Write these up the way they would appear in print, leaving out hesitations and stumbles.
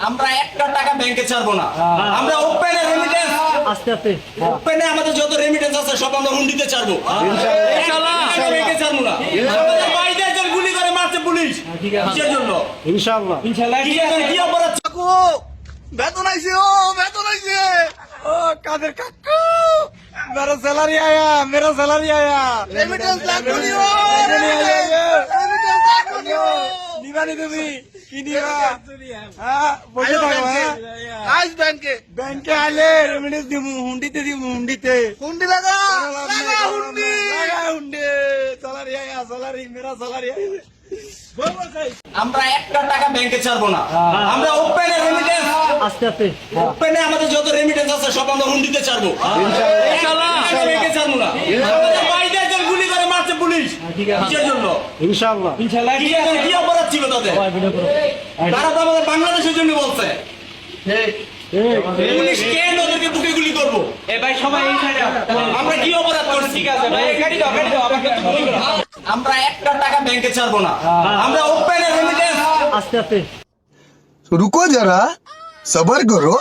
আমরা একটা টাকা ব্যাংকে ছাড়বো না। আমরা ওপেনে রেমিটেন্স আস্তে আস্তে ওপেনে আমাদের যত রেমিটেন্স আছে সব আমরা হুন্ডিতে ছাড়বো। ইনশাআল্লাহ ব্যাংকে ছাড়বো না। আমাদের বাইরে গুলি করে মারছে পুলিশ। ঠিক আছে কিসের জন্য? ইনশাআল্লাহ কি অপরাধ? বেতন আইছে ও কাদের কাকু मेरा सैलरी आया रेमिटेंस লাগবে নিবানি তুমি কি নিবা হ্যাঁ বসে থাকো হ্যাঁ আজ ব্যাংকে আলে রেমিটেন্স দিমু হুন্ডিতে হুন্ডি লাগা হুন্ডি सैलरी मेरा सैलरी आया আমরা একটা টাকা ব্যাংকে ছাড়বো না। আমরা ওপেনে রেমিটেন্স আস্তে আস্তে ওপেনে আমাদের যত রেমিটেন্স আছে সব আমরা হুন্ডিতে ছাড়বো। ইনশাআল্লাহ ব্যাংকে ছাড়বো না। আমাদের বাইরে গুলি করে মারছে পুলিশ। ঠিক আছে কিসের জন্য? ইনশাআল্লাহ কি অপরাধ ছিল তাদের? সবাই ভিডিও করো তারা তো আমাদের বাংলাদেশের জন্য বলছে। পুলিশ কেন ওদেরকে বুকে গুলি করবো? আমরা কি অপরাধ করছি? আমরা একটা টাকা ব্যাংকে ছাড়বো না। আমরা ওপেনে রেমিটেন্স আস্তে আস্তে रुको जरा सबर करो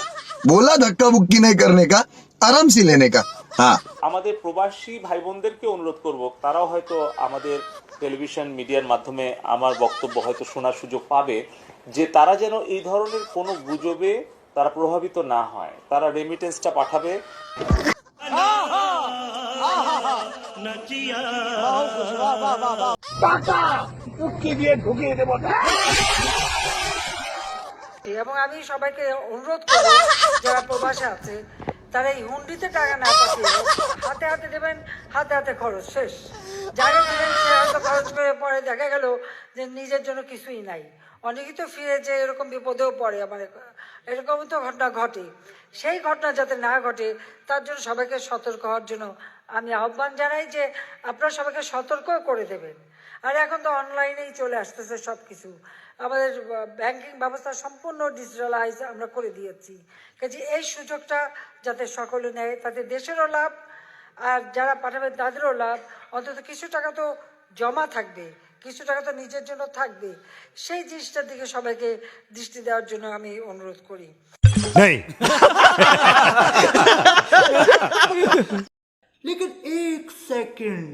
बोला धक्का बुक्की नहीं करने का आराम से लेने का हाँ আমাদের প্রবাসী ভাই বোনদেরকে অনুরোধ করব, তারাও হয়তো আমাদের টেলিভিশন মিডিয়ার মাধ্যমে আমার বক্তব্য হয়তো শোনার সুযোগ পাবে, যে তারা যেন এই ধরনের কোনো গুজবে তারা প্রভাবিত না হয়। তারা রেমিটেন্সটা পাঠাবে। এবং আমি সবাইকে অনুরোধ করবো যারা প্রবাসে আছে তারা এই হুন্ডিতে টাকা না পাঠিয়ে হাতে হাতে দেবেন, হাতে হাতে খরচ শেষ। যারা দিলেন সে হয়তো খরচ করে পরে দেখা গেল যে নিজের জন্য কিছুই নাই। অনেকেই তো ফিরে যে এরকম বিপদেও পড়ে, মানে এরকম তো ঘটনা ঘটে। সেই ঘটনা যাতে না ঘটে তার জন্য সবাইকে সতর্ক হওয়ার জন্য আমি আহ্বান জানাই যে আপনারা সবাইকে সতর্ক করে দেবেন। আর এখন তো অনলাইনেই চলে আসতেছে সব কিছু, আমাদের ব্যাংকিং ব্যবস্থা সম্পূর্ণ ডিজিটালাইজ আমরা করে দিয়েছি। কাজে এই সুযোগটা যাতে সকলে নেয় তাতে দেশেরও লাভ, আর যারা পাঠাবে তাদেরও লাভ। অন্তত কিছু টাকা তো জমা থাকবে, কিছু টাকা তো নিজের জন্য থাকবে। সেই জিনিসটার দিকে সবাইকে দৃষ্টি দেওয়ার জন্য আমি অনুরোধ করি। लेकिन एक सेकंड